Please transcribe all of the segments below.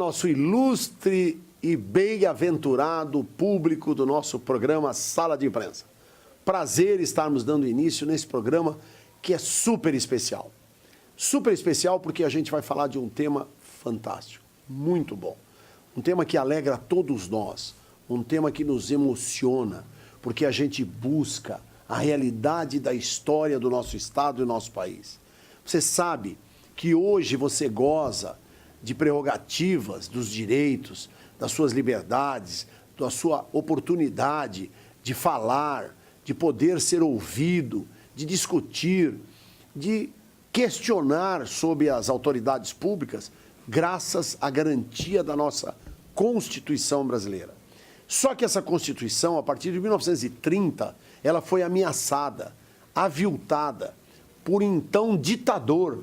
nosso ilustre e bem-aventurado público do nosso programa Sala de Imprensa. Prazer estarmos dando início nesse programa que é super especial. Super especial porque a gente vai falar de um tema fantástico, muito bom. Um tema que alegra todos nós, um tema que nos emociona, porque a gente busca a realidade da história do nosso estado e do nosso país. Você sabe que hoje você goza de prerrogativas, dos direitos, das suas liberdades, da sua oportunidade de falar, de poder ser ouvido, de discutir, de questionar sobre as autoridades públicas, graças à garantia da nossa Constituição brasileira. Só que essa Constituição, a partir de 1930, ela foi ameaçada, aviltada por então ditador,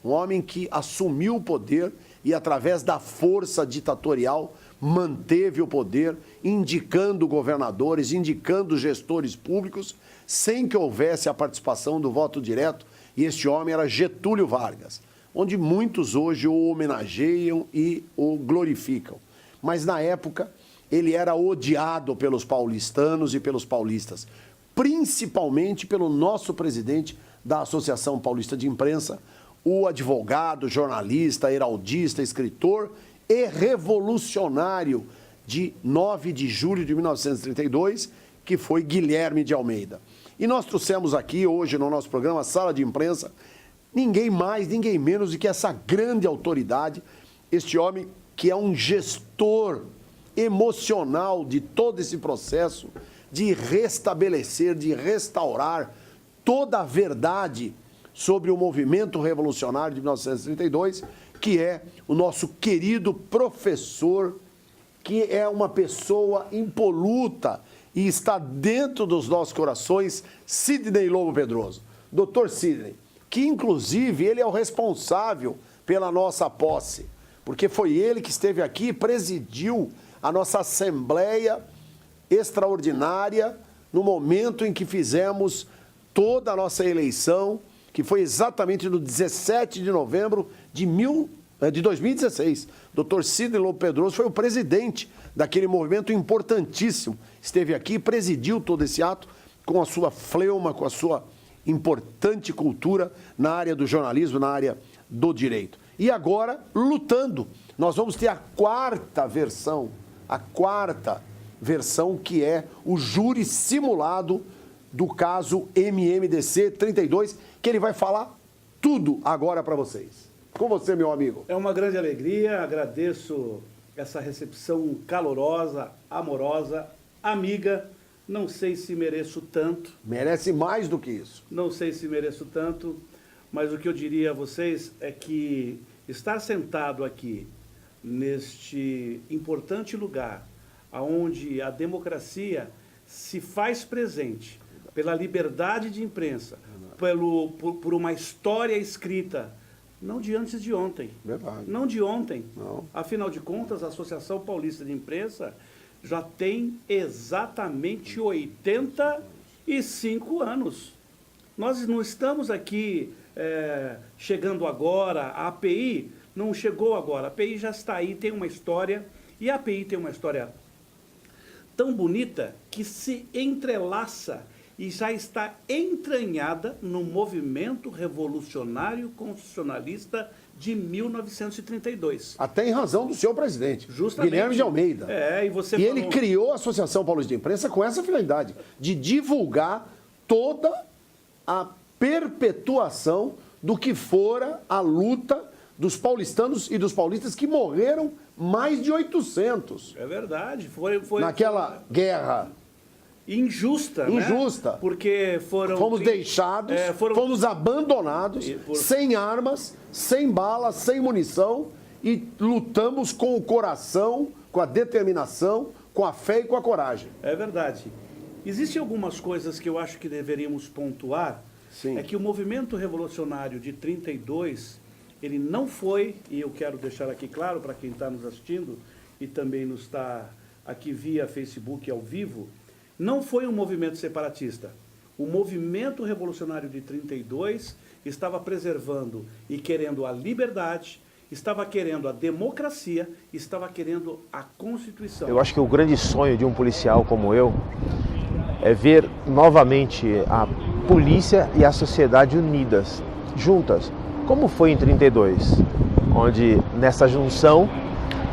um homem que assumiu o poder e, através da força ditatorial, manteve o poder, indicando governadores, indicando gestores públicos, sem que houvesse a participação do voto direto, e este homem era Getúlio Vargas, onde muitos hoje o homenageiam e o glorificam. Mas, na época, ele era odiado pelos paulistanos e pelos paulistas, principalmente pelo nosso presidente da Associação Paulista de Imprensa, o advogado, jornalista, heraldista, escritor e revolucionário de 9 de julho de 1932, que foi Guilherme de Almeida. E nós trouxemos aqui hoje no nosso programa Sala de Imprensa ninguém mais, ninguém menos do que essa grande autoridade, este homem que é um gestor emocional de todo esse processo de restabelecer, de restaurar toda a verdade sobre o movimento revolucionário de 1932, que é o nosso querido professor, que é uma pessoa impoluta e está dentro dos nossos corações, Sidney Lobo Pedroso. Doutor Sidney, que inclusive ele é o responsável pela nossa posse, porque foi ele que esteve aqui e presidiu a nossa Assembleia Extraordinária no momento em que fizemos toda a nossa eleição, que foi exatamente no 17 de novembro de 2016. Dr. Sidney Lobo Pedroso foi o presidente daquele movimento importantíssimo. Esteve aqui e presidiu todo esse ato com a sua fleuma, com a sua importante cultura na área do jornalismo, na área do direito. E agora, lutando, nós vamos ter a quarta versão que é o júri simulado do caso MMDC 32, que ele vai falar tudo agora para vocês. Com você, meu amigo. É uma grande alegria, agradeço essa recepção calorosa, amorosa, amiga. Não sei se mereço tanto. Merece mais do que isso. Não sei se mereço tanto, mas o que eu diria a vocês é que estar sentado aqui, neste importante lugar, onde a democracia se faz presente pela liberdade de imprensa, por uma história escrita, não de antes de ontem. Verdade. Não de ontem. Não. Afinal de contas, a Associação Paulista de Imprensa já tem exatamente 85 anos. Nós não estamos aqui chegando agora, a API não chegou agora, a API já está aí, tem uma história, e a API tem uma história tão bonita que se entrelaça e já está entranhada no movimento revolucionário constitucionalista de 1932. Até em razão do seu presidente, Justamente. Guilherme de Almeida. E ele criou a Associação Paulista de Imprensa com essa finalidade, de divulgar toda a perpetuação do que fora a luta dos paulistanos e dos paulistas que morreram mais de 800. É verdade. Naquela guerra injusta, né? Porque fomos deixados, fomos abandonados, sem armas, sem balas, sem munição, e lutamos com o coração, com a determinação, com a fé e com a coragem. É verdade. Existem algumas coisas que eu acho que deveríamos pontuar. Sim. É que o movimento revolucionário de 32, ele não foi, e eu quero deixar aqui claro para quem está nos assistindo e também nos está aqui via Facebook ao vivo, não foi um movimento separatista. O movimento revolucionário de 32 estava preservando e querendo a liberdade estava querendo a democracia, estava querendo a Constituição. Eu acho que o grande sonho de um policial como eu é ver novamente a polícia e a sociedade unidas, juntas, como foi em 32, onde nessa junção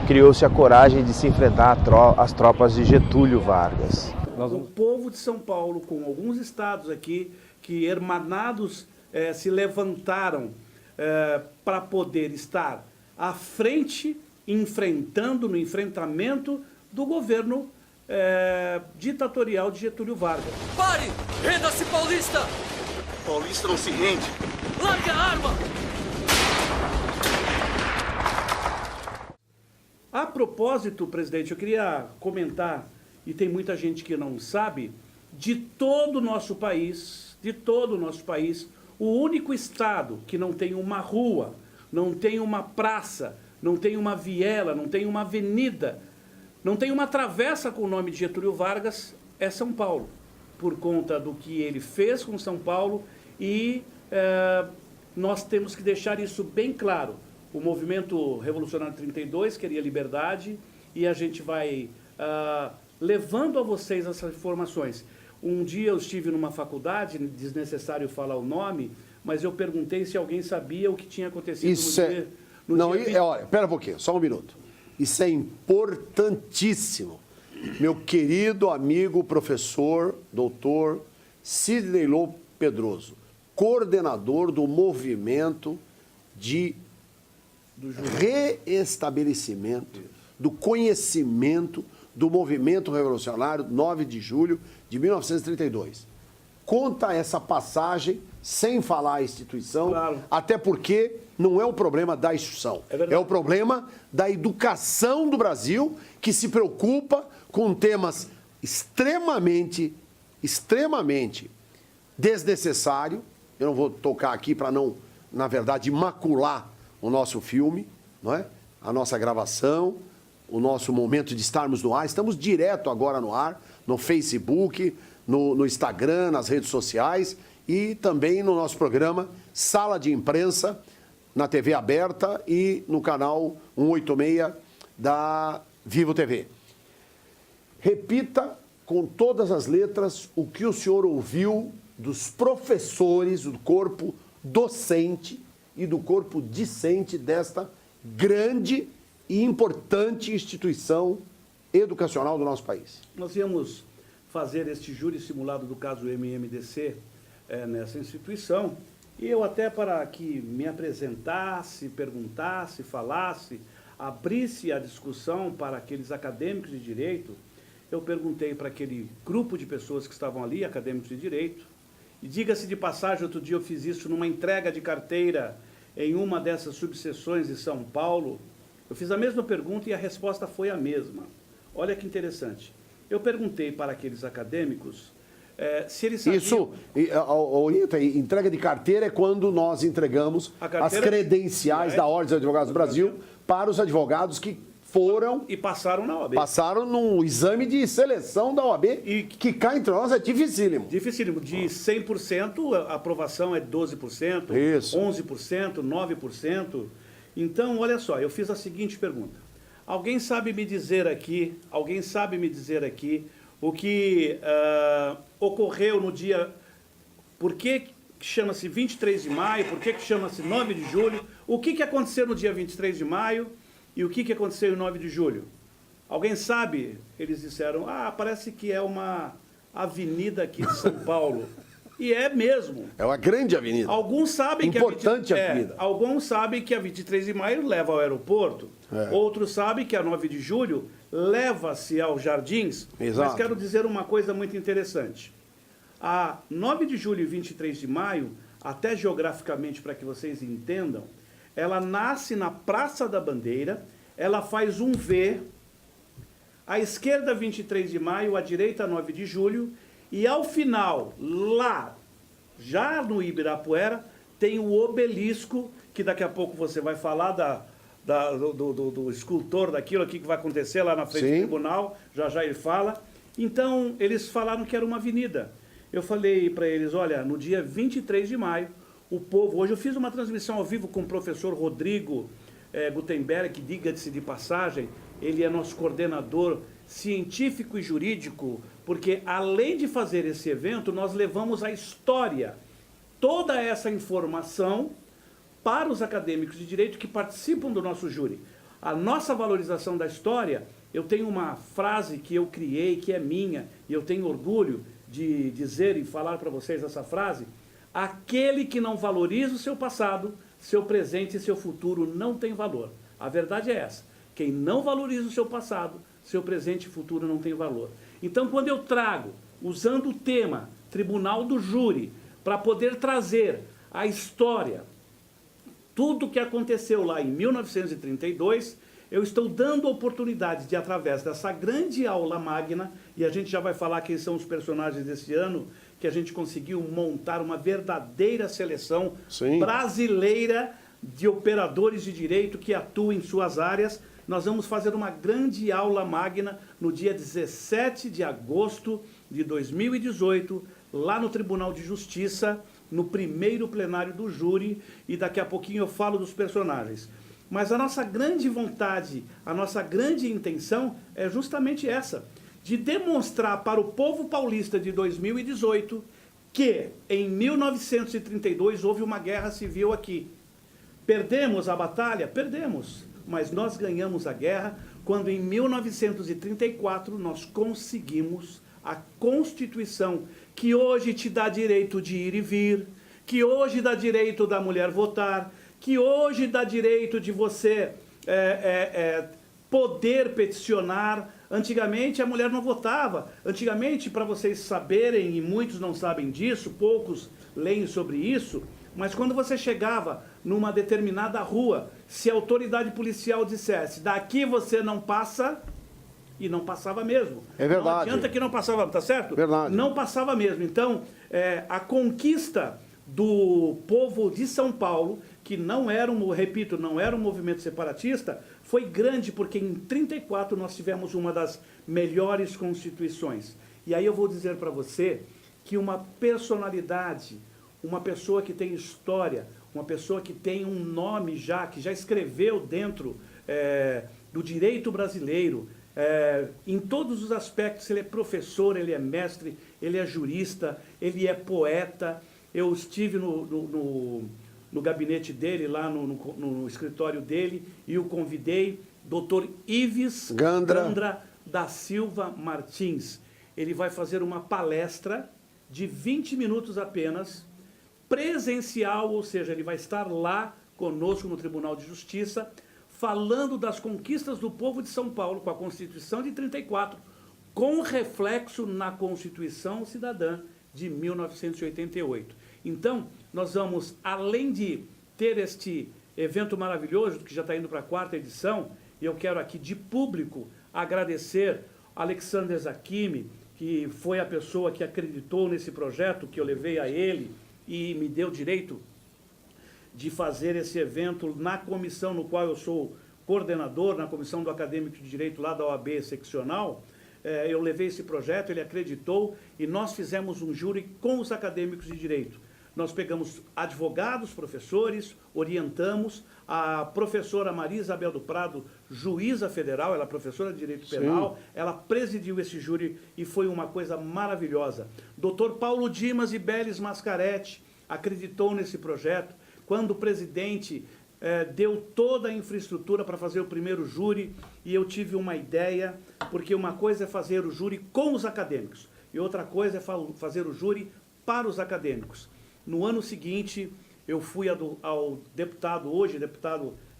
criou-se a coragem de se enfrentar as tropas de Getúlio Vargas. O povo de São Paulo, com alguns estados aqui, que hermanados se levantaram para poder estar à frente, no enfrentamento do governo ditatorial de Getúlio Vargas. Pare! Renda-se, paulista! Paulista não se rende. Largue a arma! A propósito, presidente, eu queria comentar, e tem muita gente que não sabe, de todo o nosso país, o único estado que não tem uma rua, não tem uma praça, não tem uma viela, não tem uma avenida, não tem uma travessa com o nome de Getúlio Vargas, é São Paulo, por conta do que ele fez com São Paulo, e nós temos que deixar isso bem claro. O movimento revolucionário 32 queria liberdade, e a gente vai levando a vocês essas informações. Um dia eu estive numa faculdade, desnecessário falar o nome, mas eu perguntei se alguém sabia o que tinha acontecido no dia... Olha, espera um pouquinho, só um minuto. Isso é importantíssimo. Meu querido amigo professor, doutor Sidney Lobo Pedroso, coordenador do movimento de reestabelecimento, do conhecimento do movimento revolucionário 9 de julho de 1932. Conta essa passagem sem falar a instituição, claro. Até porque não é o problema da instituição, é o problema da educação do Brasil, que se preocupa com temas extremamente desnecessários. Eu não vou tocar aqui para não, na verdade, macular o nosso filme, não é? A nossa gravação, o nosso momento de estarmos no ar. Estamos direto agora no ar, no Facebook, no Instagram, nas redes sociais e também no nosso programa Sala de Imprensa, na TV aberta e no canal 186 da Vivo TV. Repita com todas as letras o que o senhor ouviu dos professores, do corpo docente e do corpo discente desta grande e importante instituição educacional do nosso país. Nós íamos fazer este júri simulado do caso MMDC nessa instituição, e eu até para que me apresentasse, perguntasse, falasse, abrisse a discussão para aqueles acadêmicos de direito, eu perguntei para aquele grupo de pessoas que estavam ali, acadêmicos de direito, e diga-se de passagem, outro dia eu fiz isso numa entrega de carteira em uma dessas subseções de São Paulo. Eu fiz a mesma pergunta e a resposta foi a mesma. Olha que interessante. Eu perguntei para aqueles acadêmicos se eles sabiam... Isso, entrega de carteira é quando nós entregamos as credenciais da Ordem dos Advogados do Brasil para os advogados que foram... E passaram na OAB. Passaram no exame de seleção da OAB, e que cá entre nós é dificílimo. Dificílimo. De 100%, a aprovação é 12%, Isso. 11%, 9%. Então, olha só, eu fiz a seguinte pergunta. Alguém sabe me dizer aqui o que ocorreu no dia... Por que chama-se 23 de maio? Por que chama-se 9 de julho? O que aconteceu no dia 23 de maio e o que aconteceu em 9 de julho? Alguém sabe? Eles disseram, parece que é uma avenida aqui de São Paulo. E é mesmo. É uma grande avenida. Alguns sabem importante avenida. Alguns sabem que a 23 de maio leva ao aeroporto. Outros sabem que a 9 de julho leva-se aos jardins. Exato. Mas quero dizer uma coisa muito interessante. A 9 de julho e 23 de maio, até geograficamente para que vocês entendam, ela nasce na Praça da Bandeira, ela faz um V, à esquerda 23 de maio, à direita 9 de julho, e ao final, lá, já no Ibirapuera, tem o obelisco, que daqui a pouco você vai falar do escultor daquilo aqui que vai acontecer lá na frente do tribunal, já ele fala. Então, eles falaram que era uma avenida. Eu falei para eles, olha, no dia 23 de maio, o povo... Hoje eu fiz uma transmissão ao vivo com o professor Rodrigo Gutenberg, que, diga-se de passagem, ele é nosso coordenador científico e jurídico, porque além de fazer esse evento, nós levamos a história, toda essa informação para os acadêmicos de direito que participam do nosso júri. A nossa valorização da história, eu tenho uma frase que eu criei, que é minha, e eu tenho orgulho de dizer e falar para vocês essa frase: aquele que não valoriza o seu passado, seu presente e seu futuro não tem valor. A verdade é essa. Quem não valoriza o seu passado, seu presente e futuro não tem valor. Então, quando eu trago, usando o tema Tribunal do Júri, para poder trazer a história, tudo o que aconteceu lá em 1932, eu estou dando oportunidade de, através dessa grande aula magna, e a gente já vai falar quem são os personagens desse ano, que a gente conseguiu montar uma verdadeira seleção brasileira de operadores de direito que atuam em suas áreas. Nós vamos fazer uma grande aula magna no dia 17 de agosto de 2018, lá no Tribunal de Justiça, no primeiro plenário do júri, e daqui a pouquinho eu falo dos personagens. Mas a nossa grande vontade, a nossa grande intenção é justamente essa, de demonstrar para o povo paulista de 2018 que em 1932 houve uma guerra civil aqui. Perdemos a batalha? Perdemos, mas nós ganhamos a guerra quando em 1934 nós conseguimos a Constituição, que hoje te dá direito de ir e vir, que hoje dá direito da mulher votar, que hoje dá direito de você poder peticionar. Antigamente a mulher não votava. Antigamente, para vocês saberem, e muitos não sabem disso, poucos leem sobre isso, mas quando você chegava numa determinada rua, se a autoridade policial dissesse, daqui você não passa, e não passava mesmo. É verdade. Não adianta que não passava, tá certo? Verdade. Não passava mesmo. Então, a conquista do povo de São Paulo, que não era repito, não era um movimento separatista, foi grande, porque em 34 nós tivemos uma das melhores constituições. E aí eu vou dizer para você que uma personalidade, uma pessoa que tem história, uma pessoa que tem um nome já, que já escreveu dentro do direito brasileiro, em todos os aspectos, ele é professor, ele é mestre, ele é jurista, ele é poeta. Eu estive no gabinete dele, lá no escritório dele, e o convidei, Dr. Ives Gandra da Silva Martins. Ele vai fazer uma palestra de 20 minutos apenas, presencial, ou seja, ele vai estar lá conosco no Tribunal de Justiça, falando das conquistas do povo de São Paulo com a Constituição de 34, com reflexo na Constituição Cidadã de 1988. Então, nós vamos, além de ter este evento maravilhoso, que já está indo para a 4ª edição, e eu quero aqui de público agradecer Alexander Zakimi, que foi a pessoa que acreditou nesse projeto, que eu levei a ele e me deu direito de fazer esse evento na comissão no qual eu sou coordenador, na comissão do Acadêmico de Direito lá da OAB seccional. Eu levei esse projeto, ele acreditou, e nós fizemos um júri com os acadêmicos de direito. Nós pegamos advogados, professores, orientamos a professora Maria Isabel do Prado, juíza federal, ela é professora de Direito Penal, ela presidiu esse júri e foi uma coisa maravilhosa. Dr. Paulo Dimas e Belis Mascaretti acreditou nesse projeto. Quando o presidente deu toda a infraestrutura para fazer o primeiro júri, e eu tive uma ideia, porque uma coisa é fazer o júri com os acadêmicos, e outra coisa é fazer o júri para os acadêmicos. No ano seguinte, eu fui ao deputado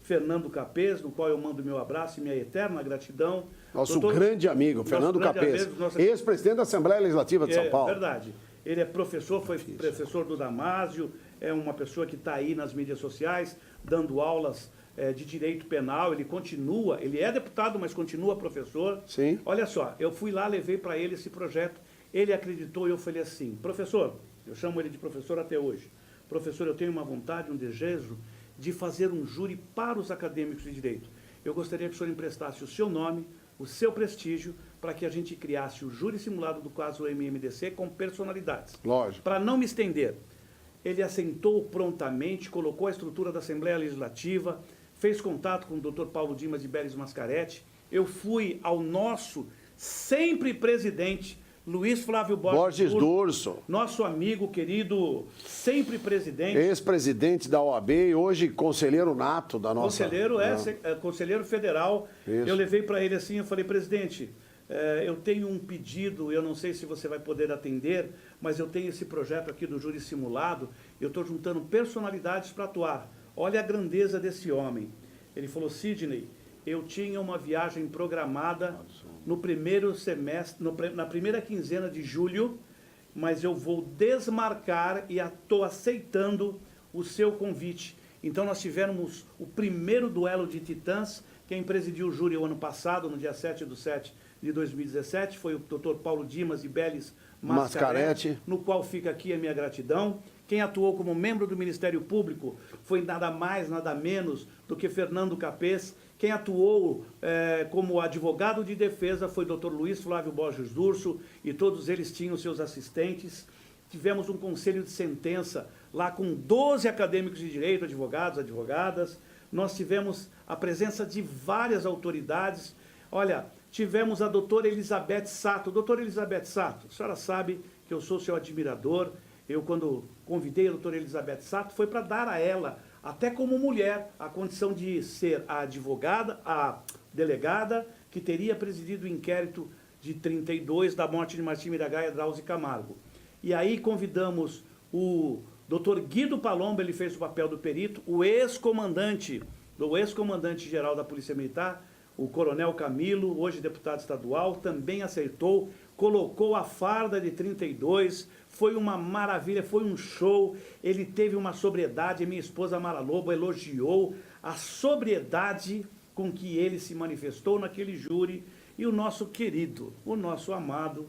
Fernando Capês, no qual eu mando meu abraço e minha eterna gratidão. Nosso grande amigo, Fernando Capês, ex-presidente da Assembleia Legislativa de São Paulo. É verdade. Ele é professor, foi professor do Damásio, é uma pessoa que está aí nas mídias sociais, dando aulas de direito penal. Ele continua, ele é deputado, mas continua professor. Sim. Olha só, eu fui lá, levei para ele esse projeto, ele acreditou e eu falei assim, professor, eu chamo ele de professor até hoje, professor, eu tenho uma vontade, um desejo de fazer um júri para os acadêmicos de direito. Eu gostaria que o senhor emprestasse o seu nome, o seu prestígio, para que a gente criasse o júri simulado do caso MMDC com personalidades. Lógico. Para não me estender, ele assentou prontamente, colocou a estrutura da Assembleia Legislativa, fez contato com o Dr. Paulo Dimas de Bellis Mascaretti. Eu fui ao nosso sempre presidente, Luiz Flávio Borges Durso, nosso amigo querido, sempre presidente. Ex-presidente da OAB e hoje conselheiro nato da nossa... Conselheiro, conselheiro federal. Isso. Eu levei para ele assim, eu falei, presidente, eu tenho um pedido, eu não sei se você vai poder atender, mas eu tenho esse projeto aqui do júri simulado, eu estou juntando personalidades para atuar. Olha a grandeza desse homem. Ele falou, Sidney, eu tinha uma viagem programada no primeiro semestre, na primeira quinzena de julho, mas eu vou desmarcar e estou aceitando o seu convite. Então nós tivemos o primeiro duelo de titãs. Quem presidiu o júri o ano passado, no dia 7/7 de 2017, foi o Dr. Paulo Dimas e Bellis Mascaretti, no qual fica aqui a minha gratidão. Quem atuou como membro do Ministério Público foi nada mais, nada menos do que Fernando Capês. Quem atuou como advogado de defesa foi o Dr. Luiz Flávio Borges Durso, e todos eles tinham seus assistentes. Tivemos um conselho de sentença lá com 12 acadêmicos de direito, advogados, advogadas. Nós tivemos a presença de várias autoridades. Olha, tivemos a doutora Elizabeth Sato. Doutora Elizabeth Sato, a senhora sabe que eu sou seu admirador. Eu, quando convidei a doutora Elizabeth Sato, foi para dar a ela, até como mulher, a condição de ser a advogada, a delegada, que teria presidido o inquérito de 32 da morte de Martim Miragaia, Drauzio Camargo. E aí convidamos o doutor Guido Palomba, ele fez o papel do perito, o ex-comandante-geral da Polícia Militar, o coronel Camilo, hoje deputado estadual, também aceitou, colocou a farda de 32, foi uma maravilha, foi um show, ele teve uma sobriedade, minha esposa Mara Lobo elogiou a sobriedade com que ele se manifestou naquele júri, e o nosso querido, o nosso amado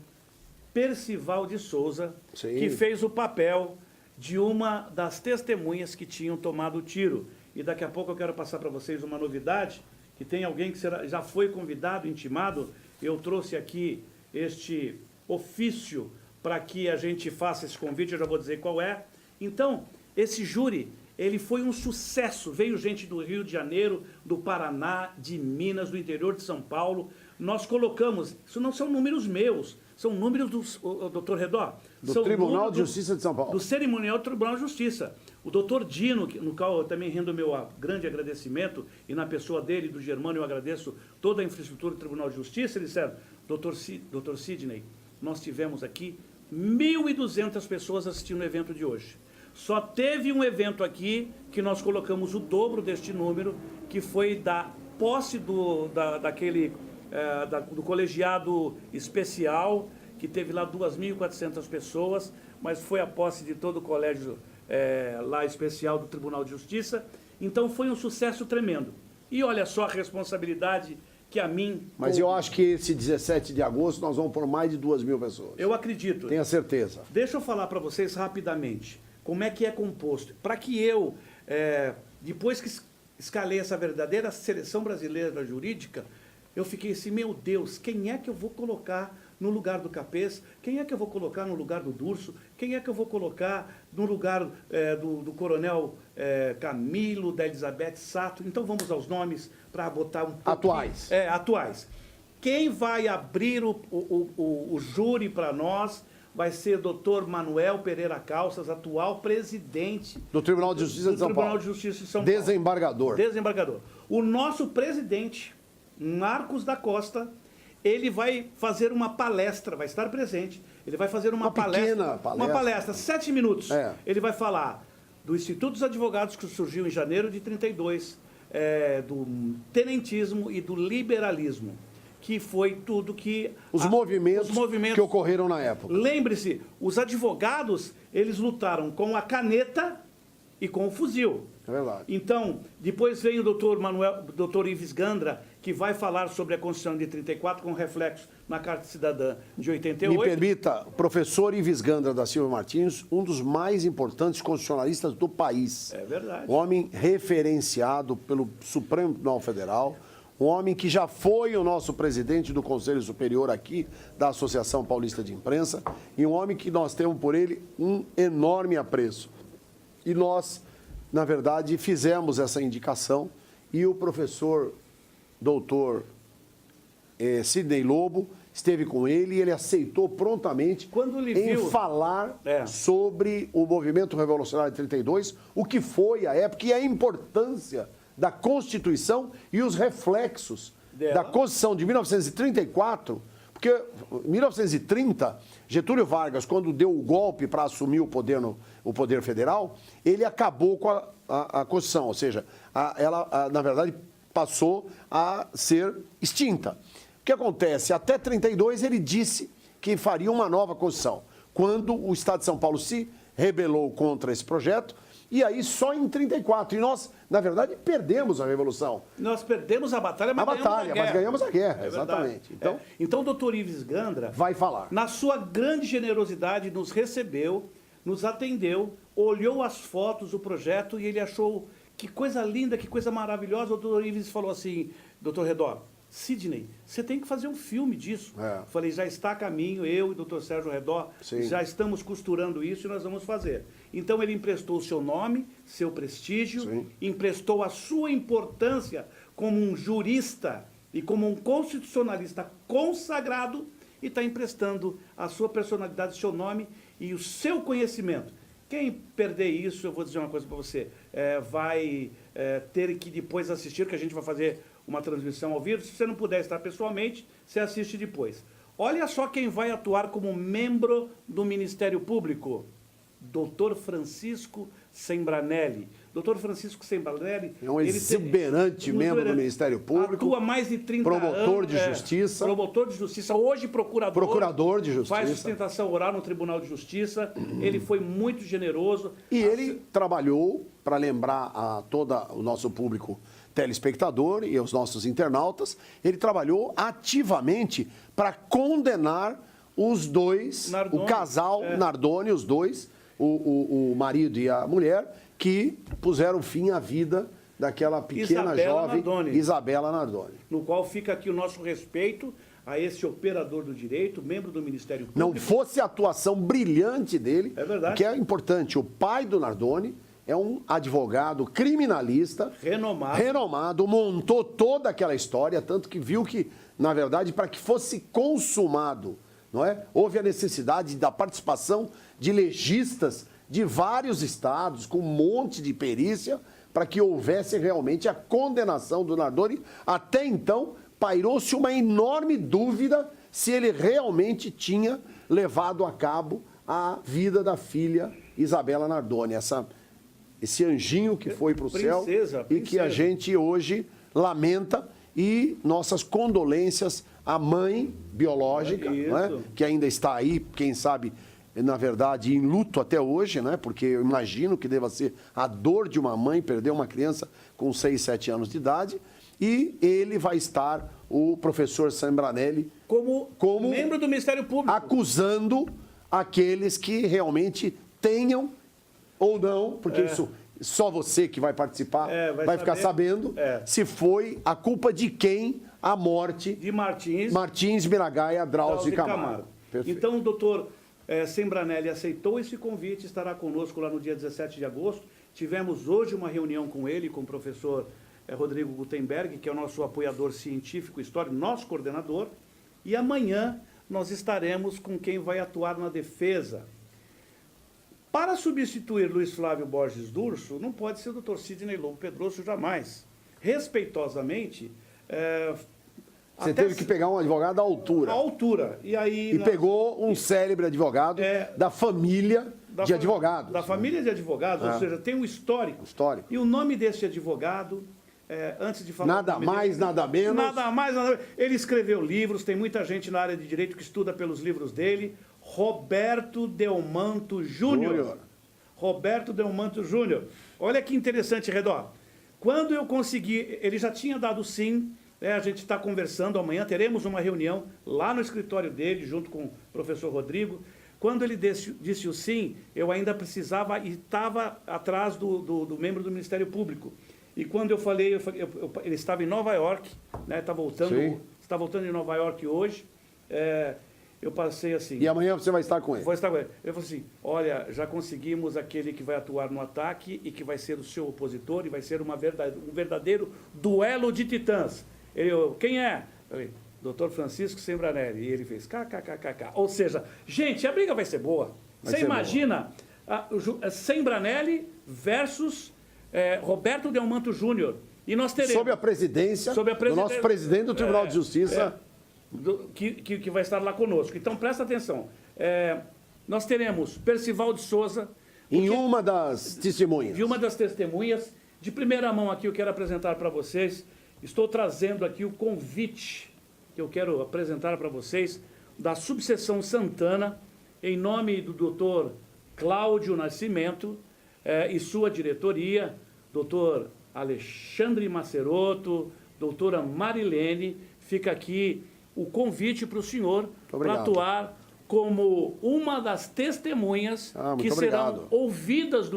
Percival de Souza, Sim. que fez o papel de uma das testemunhas que tinham tomado o tiro. E daqui a pouco eu quero passar para vocês uma novidade, que tem alguém que já foi convidado, intimado. Eu trouxe aqui este ofício para que a gente faça esse convite, eu já vou dizer qual é. Então, esse júri, ele foi um sucesso. Veio gente do Rio de Janeiro, do Paraná, de Minas, do interior de São Paulo. Nós colocamos, isso não são números meus, são números do doutor Redó. Do Tribunal de Justiça de São Paulo. Do Cerimonial do Tribunal de Justiça. O doutor Dino, no qual eu também rendo meu grande agradecimento, e na pessoa dele, do Germano, eu agradeço toda a infraestrutura do Tribunal de Justiça, eles disseram, doutor Sidney, nós tivemos aqui 1.200 pessoas assistindo o evento de hoje. Só teve um evento aqui que nós colocamos o dobro deste número, que foi da posse do colegiado especial, que teve lá 2.400 pessoas, mas foi a posse de todo o colégio lá especial do Tribunal de Justiça. Então foi um sucesso tremendo. E olha só a responsabilidade que a mim... Mas eu acho que esse 17 de agosto nós vamos por mais de 2.000 pessoas. Eu acredito. Tenha certeza. Deixa eu falar para vocês rapidamente como é que é composto. Para que eu, depois que escalei essa verdadeira seleção brasileira jurídica, eu fiquei assim, meu Deus, quem é que eu vou colocar no lugar do Capês? Quem é que eu vou colocar no lugar do Durso? Quem é que eu vou colocar no lugar do coronel Camilo, da Elizabeth Sato? Então vamos aos nomes para botar um pouquinho... Atuais. Atuais. Quem vai abrir o júri para nós vai ser o Dr. Manuel Pereira Calças, atual presidente do Tribunal de Justiça de São Paulo. Tribunal de Justiça de São Paulo. Desembargador. O nosso presidente, Marcos da Costa, ele vai fazer uma palestra, vai estar presente, ele vai fazer uma palestra. Uma palestra, 7 minutos. Ele vai falar do Instituto dos Advogados, que surgiu em janeiro de 32, do tenentismo e do liberalismo, que foi tudo que... Os movimentos que ocorreram na época. Lembre-se, os advogados, eles lutaram com a caneta e com o fuzil. É verdade. Então, depois vem o doutor Ives Gandra, que vai falar sobre a Constituição de 34 com reflexo na Carta Cidadã de 88. Me permita, professor Ives Gandra da Silva Martins, um dos mais importantes constitucionalistas do país. É verdade. Um homem referenciado pelo Supremo Tribunal Federal, um homem que já foi o nosso presidente do Conselho Superior aqui, da Associação Paulista de Imprensa, e um homem que nós temos por ele um enorme apreço. E nós, na verdade, fizemos essa indicação e o professor doutor Sidney Lobo esteve com ele e ele aceitou prontamente Quando ele em viu- falar É. sobre o movimento revolucionário de 32, o que foi a época e a importância da Constituição e os reflexos Dela. da Constituição de 1934, porque em 1930, Getúlio Vargas, quando deu o golpe para assumir o poder federal, ele acabou com a Constituição, ou seja, ela, na verdade, passou a ser extinta. O que acontece? Até 32 ele disse que faria uma nova Constituição. Quando o Estado de São Paulo se rebelou contra esse projeto, e aí só em 34. E nós, na verdade, perdemos a Revolução. Nós perdemos a batalha, mas Ganhamos a guerra, É exatamente. verdade. Então, o doutor Ives Gandra, Vai falar. na sua grande generosidade, nos recebeu, nos atendeu, olhou as fotos, o projeto, e ele achou que coisa linda, que coisa maravilhosa. O doutor Ives falou assim, doutor Redó, Sidney, você tem que fazer um filme disso. É. Falei, já está a caminho, eu e o doutor Sérgio Redó, Sim. já estamos costurando isso e nós vamos fazer. Então ele emprestou o seu nome, seu prestígio, Sim. emprestou a sua importância como um jurista e como um constitucionalista consagrado e está emprestando a sua personalidade, seu nome e o seu conhecimento. Quem perder isso, eu vou dizer uma coisa para você, vai ter que depois assistir, que a gente vai fazer uma transmissão ao vivo. Se você não puder estar pessoalmente, você assiste depois. Olha só quem vai atuar como membro do Ministério Público. Dr. Francisco Sembranelli. Dr. Francisco Sembranelli... É um exuberante membro do Ministério Público. Atua há mais de 30 anos. Promotor de Justiça. Promotor de Justiça. Hoje procurador. Procurador de Justiça. Faz sustentação oral no Tribunal de Justiça. Ele foi muito generoso. E ele trabalhou, para lembrar a todo o nosso público telespectador e aos nossos internautas, ele trabalhou ativamente para condenar os dois, Nardoni, o casal Nardoni, os dois, o marido e a mulher, que puseram fim à vida daquela pequena Isabela jovem Nardoni. Isabela Nardoni. No qual fica aqui o nosso respeito a esse operador do direito, membro do Ministério Público. Não fosse a atuação brilhante dele, É verdade. que é importante, o pai do Nardoni é um advogado criminalista renomado, montou toda aquela história, tanto que viu que, na verdade, para que fosse consumado, não é? Houve a necessidade da participação de legistas de vários estados, com um monte de perícia, para que houvesse realmente a condenação do Nardoni. Até então, pairou-se uma enorme dúvida se ele realmente tinha levado a cabo a vida da filha Isabela Nardoni, esse anjinho que foi para o céu e que a gente hoje lamenta, e nossas condolências à mãe biológica, não é? Que ainda está aí, quem sabe, na verdade, em luto até hoje, né? Porque eu imagino que deva ser a dor de uma mãe perder uma criança com 6, 7 anos de idade, e ele vai estar, o professor Sembranelli, como membro do Ministério Público, acusando aqueles que realmente tenham ou não, porque isso só você que vai participar vai ficar sabendo se foi a culpa de quem a morte de Martins Miragaia, Drauzio e Camargo. Então o doutor Sembranelli aceitou esse convite, estará conosco lá no dia 17 de agosto. Tivemos hoje uma reunião com ele, com o professor Rodrigo Gutenberg, que é o nosso apoiador científico histórico, nosso coordenador, e amanhã nós estaremos com quem vai atuar na defesa. Para substituir Luiz Flávio Borges D'Urso, não pode ser o doutor Sidney Lobo Pedroso jamais. Respeitosamente... Você teve que pegar um advogado à altura. À altura. E pegou um célebre advogado da família de advogados. Da família de advogados, ou seja, tem um histórico. E o nome desse advogado, antes de falar... Nada mais, nada menos. Nada mais, nada menos. Ele escreveu livros, tem muita gente na área de direito que estuda pelos livros dele. Roberto Delmanto Júnior. Roberto Delmanto Júnior. Olha que interessante, Redó. Quando eu consegui, ele já tinha dado sim, a gente está conversando amanhã, teremos uma reunião lá no escritório dele, junto com o professor Rodrigo. Quando ele disse o sim, eu ainda precisava e estava atrás do membro do Ministério Público. E quando eu falei, ele estava em Nova York, né, está voltando em Nova York hoje, eu passei assim... E amanhã você vai estar com ele. Vou estar com ele. Ele falou assim, olha, já conseguimos aquele que vai atuar no ataque e que vai ser o seu opositor e vai ser um verdadeiro duelo de titãs. Quem é? Eu falei, Dr. Francisco Sembranelli. E ele fez kkkk. Ou seja, gente, a briga vai ser boa. Você imagina Sembranelli versus Roberto Delmanto Júnior. E nós teremos... Sob a presidência do nosso presidente do Tribunal de Justiça... que vai estar lá conosco. Então, presta atenção. Nós teremos Percival de Souza... Em uma das testemunhas. De uma das testemunhas. De primeira mão aqui, eu quero apresentar para vocês. Estou trazendo aqui o convite que eu quero apresentar para vocês da Subseção Santana, em nome do doutor Cláudio Nascimento e sua diretoria, doutor Alexandre Maceroto, doutora Marilene, fica aqui o convite para o senhor para atuar como uma das testemunhas que serão ouvidas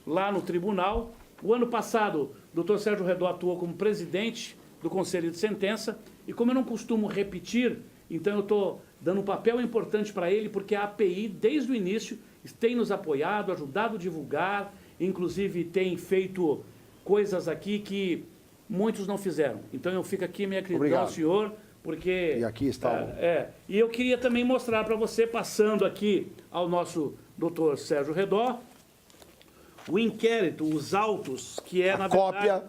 lá no tribunal. O ano passado, o doutor Sérgio Redó atuou como presidente do Conselho de Sentença, e como eu não costumo repetir, então eu estou dando um papel importante para ele, porque a API, desde o início, tem nos apoiado, ajudado a divulgar, inclusive tem feito coisas aqui que muitos não fizeram. Então eu fico aqui minha crítica ao senhor, porque... E aqui está E eu queria também mostrar para você, passando aqui ao nosso doutor Sérgio Redó, o inquérito, os autos, que é, na verdade,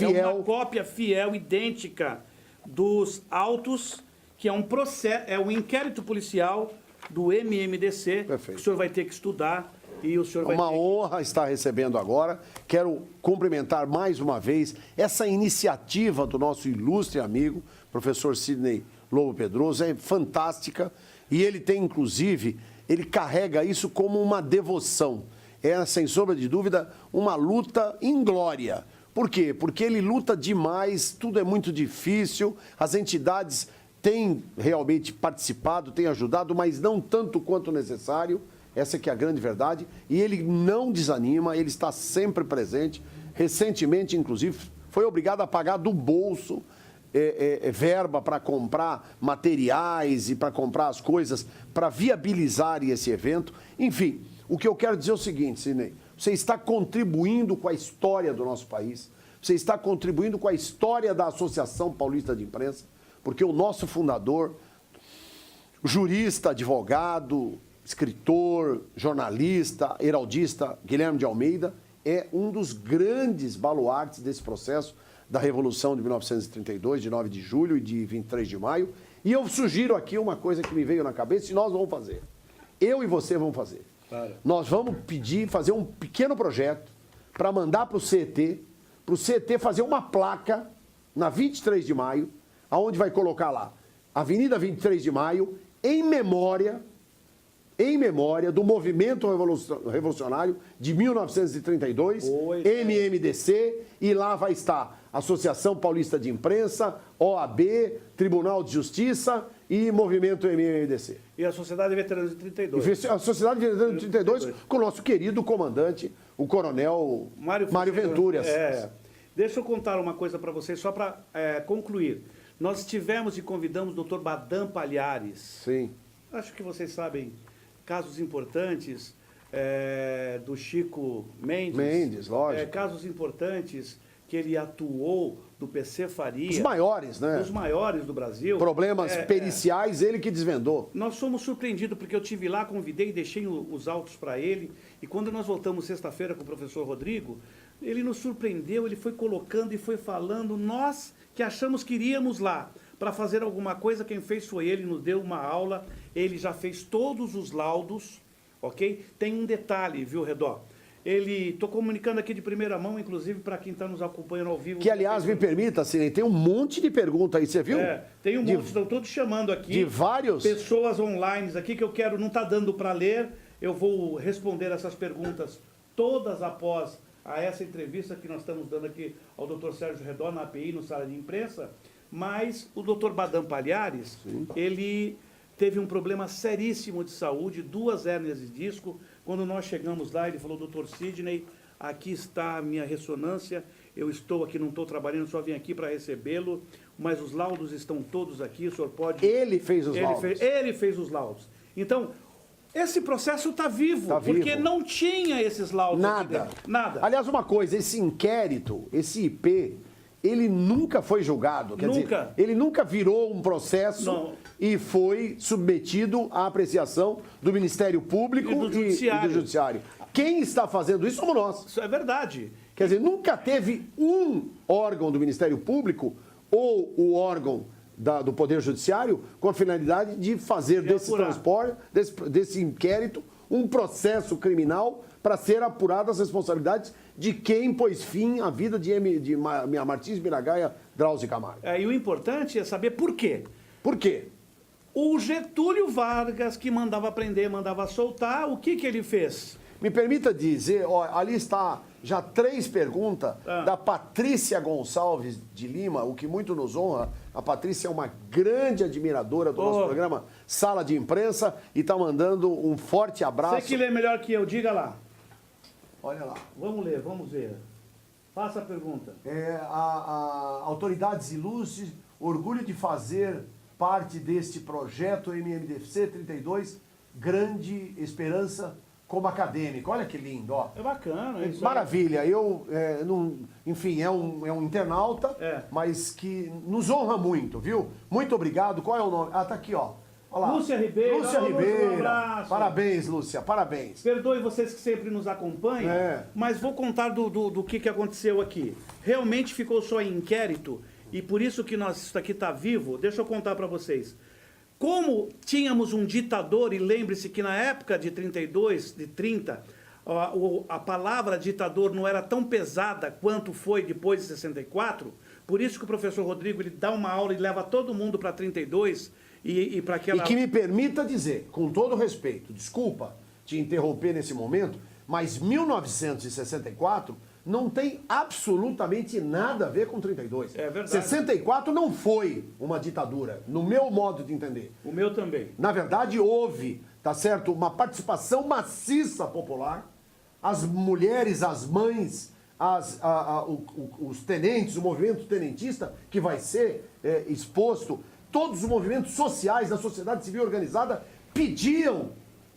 uma cópia fiel, idêntica dos autos, que é um processo, é um inquérito policial do MMDC, Perfeito. que o senhor vai ter que estudar e o senhor vai Uma honra estar recebendo agora. Quero cumprimentar mais uma vez essa iniciativa do nosso ilustre amigo, professor Sidney Lobo Pedroso, é fantástica, e ele tem, inclusive, ele carrega isso como uma devoção. É, sem sombra de dúvida, uma luta inglória. Por quê? Porque ele luta demais, tudo é muito difícil, as entidades têm realmente participado, têm ajudado, mas não tanto quanto necessário, essa que é a grande verdade, e ele não desanima, ele está sempre presente. Recentemente, inclusive, foi obrigado a pagar do bolso verba para comprar materiais e para comprar as coisas, para viabilizar esse evento. Enfim, o que eu quero dizer é o seguinte, Sidney, você está contribuindo com a história do nosso país, você está contribuindo com a história da Associação Paulista de Imprensa, porque o nosso fundador, jurista, advogado, escritor, jornalista, heraldista, Guilherme de Almeida, é um dos grandes baluartes desse processo da Revolução de 1932, de 9 de julho e de 23 de maio. E eu sugiro aqui uma coisa que me veio na cabeça e nós vamos fazer. Eu e você vamos fazer. Claro. Nós vamos fazer um pequeno projeto para mandar para o CET fazer uma placa na 23 de maio, aonde vai colocar lá Avenida 23 de Maio, em memória do movimento revolucionário de 1932, MMDC, e lá vai estar Associação Paulista de Imprensa, OAB, Tribunal de Justiça e Movimento MMDC. E a Sociedade Veteranos de 32. A Sociedade Veteranos de 32 com o nosso querido comandante, o coronel Mário Ventura. Deixa eu contar uma coisa para vocês, só para concluir. Nós estivemos e convidamos o Dr. Badam Palhares. Sim. Acho que vocês sabem casos importantes do Chico Mendes. Mendes, lógico. Casos importantes que ele atuou do PC Faria. Os maiores, né? Os maiores do Brasil. Problemas periciais, ele que desvendou. Nós fomos surpreendidos, porque eu estive lá, convidei e deixei os autos para ele. E quando nós voltamos sexta-feira com o professor Rodrigo, ele nos surpreendeu, ele foi colocando e foi falando. Nós que achamos que iríamos lá para fazer alguma coisa, quem fez foi ele, nos deu uma aula. Ele já fez todos os laudos, ok? Tem um detalhe, viu, Redó? Estou comunicando aqui de primeira mão, inclusive, para quem está nos acompanhando ao vivo. Que, aliás, me permita, Sidney, tem um monte de perguntas aí, você viu? Tem um monte, estão todos chamando aqui. De vários? Pessoas online aqui que eu quero, não está dando para ler, eu vou responder essas perguntas todas após essa entrevista que nós estamos dando aqui ao Dr. Sérgio Redó, na API, no Sala de Imprensa, mas o Dr. Badam Palhares, ele teve um problema seríssimo de saúde, 2 hérnias de disco. Quando nós chegamos lá, ele falou, Dr. Sidney, aqui está a minha ressonância, eu estou aqui, não estou trabalhando, só vim aqui para recebê-lo. mas os laudos estão todos aqui, o senhor pode... Ele fez os laudos. Ele fez os laudos. Então, esse processo está vivo, Tá vivo. porque não tinha esses laudos aqui Nada. dentro. Nada. Aliás, uma coisa, esse inquérito, esse IP, ele nunca foi julgado. Quer Nunca. dizer, ele nunca virou um processo Não. e foi submetido à apreciação do Ministério Público E do e do Judiciário. Quem está fazendo isso somos nós. Isso é verdade. Quer dizer, nunca teve um órgão do Ministério Público ou o órgão do Poder Judiciário com a finalidade de fazer desse apurar. transporte, desse inquérito, um processo criminal para ser apuradas as responsabilidades de quem pôs fim à vida de Martins Miragaia Drauzio Camargo. E o importante é saber por quê. Por quê? O Getúlio Vargas, que mandava prender, mandava soltar, o que ele fez? Me permita dizer, ó, ali está já 3 perguntas da Patrícia Gonçalves de Lima, o que muito nos honra. A Patrícia é uma grande admiradora do nosso programa Sala de Imprensa e está mandando um forte abraço. Você que lê melhor que eu, diga lá. Olha lá. Vamos ler, vamos ver. Faça a pergunta. A autoridades ilustres, orgulho de fazer parte deste projeto MMDC 32, grande esperança como acadêmico. Olha que lindo, ó. É bacana, é isso aí. Maravilha. Eu, enfim, é um internauta, mas que nos honra muito, viu? Muito obrigado. Qual é o nome? Ah, tá aqui, ó. Olha lá. Lúcia Ribeiro. Lúcia Alô, Lúcia, Ribeiro. um abraço. Parabéns, Lúcia. Parabéns. Perdoe vocês que sempre nos acompanham, mas vou contar do que aconteceu aqui. Realmente ficou só em inquérito, e por isso que isso aqui está vivo. Deixa eu contar para vocês. Como tínhamos um ditador, e lembre-se que na época de 32, de 30, a palavra ditador não era tão pesada quanto foi depois de 64, por isso que o professor Rodrigo ele dá uma aula e leva todo mundo para 32 e para aquela... E que me permita dizer, com todo respeito, desculpa te interromper nesse momento, mas 1964 não tem absolutamente nada a ver com 32. É verdade. 64 não foi uma ditadura, no meu modo de entender. O meu também. Na verdade, houve, tá certo, uma participação maciça popular. As mulheres, as mães, os tenentes, o movimento tenentista que vai ser exposto, todos os movimentos sociais da sociedade civil organizada pediam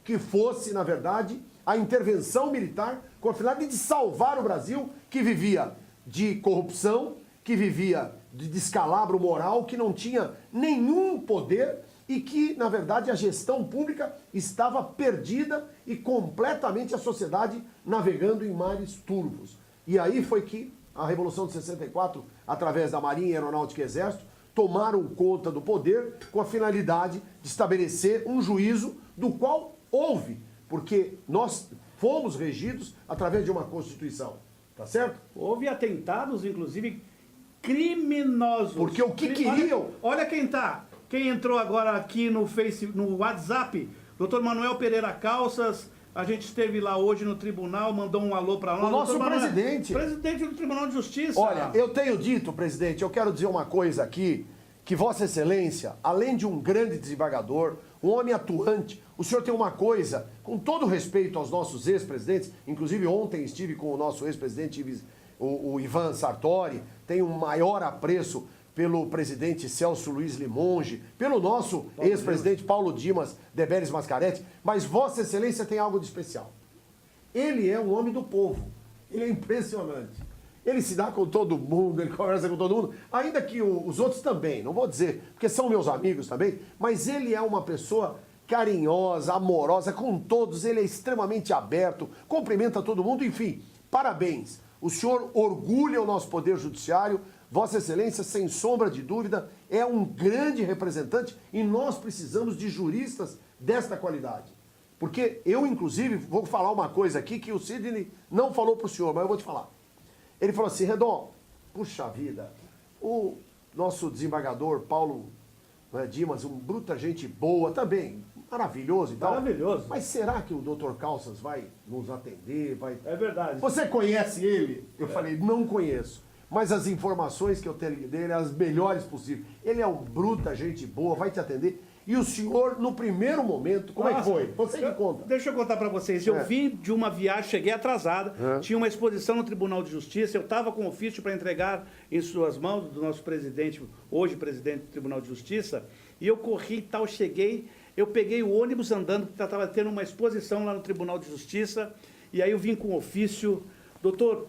que fosse, na verdade, a intervenção militar com a finalidade de salvar o Brasil, que vivia de corrupção, que vivia de descalabro moral, que não tinha nenhum poder e que, na verdade, a gestão pública estava perdida e completamente a sociedade navegando em mares turvos. E aí foi que a Revolução de 64, através da Marinha, Aeronáutica e Exército, tomaram conta do poder com a finalidade de estabelecer um juízo do qual houve, porque nós fomos regidos através de uma Constituição, tá certo? Houve atentados, inclusive, criminosos. Porque o que queriam... Olha quem entrou agora aqui no WhatsApp, Dr. Manuel Pereira Calças, a gente esteve lá hoje no tribunal, mandou um alô para nós. O nosso presidente. Presidente do Tribunal de Justiça. Olha, eu tenho dito, presidente, eu quero dizer uma coisa aqui, que Vossa Excelência, além de um grande desembargador, um homem atuante, o senhor tem uma coisa, com todo respeito aos nossos ex-presidentes, inclusive ontem estive com o nosso ex-presidente, o Ivan Sartori, tenho um maior apreço pelo presidente Celso Luiz Limonge, pelo nosso ex-presidente Paulo Dimas Deberes Mascaretti, mas Vossa Excelência tem algo de especial. Ele é um homem do povo, ele é impressionante. Ele se dá com todo mundo, ele conversa com todo mundo, ainda que os outros também, não vou dizer, porque são meus amigos também, mas ele é uma pessoa carinhosa, amorosa com todos, ele é extremamente aberto, cumprimenta todo mundo, enfim, parabéns. O senhor orgulha o nosso Poder Judiciário, Vossa Excelência, sem sombra de dúvida, é um grande representante e nós precisamos de juristas desta qualidade. Porque eu, inclusive, vou falar uma coisa aqui que o Sidney não falou para o senhor, mas eu vou te falar. Ele falou assim, Redon, puxa vida, o nosso desembargador Paulo Dimas, um bruta gente boa também, maravilhoso e tal. Maravilhoso. Mas será que o Dr. Calças vai nos atender? Vai... É verdade. Você conhece ele? Eu falei, não conheço. Mas as informações que eu tenho dele, as melhores possíveis. Ele é um bruta gente boa, vai te atender. E o senhor, no primeiro momento, como é que Nossa, foi? Você que conta. Deixa eu contar para vocês. Eu vim de uma viagem, cheguei atrasada, tinha uma exposição no Tribunal de Justiça, eu estava com ofício para entregar em suas mãos, do nosso presidente, hoje presidente do Tribunal de Justiça, e eu corri e tal, cheguei, eu peguei o ônibus andando, porque estava tendo uma exposição lá no Tribunal de Justiça, e aí eu vim com ofício, doutor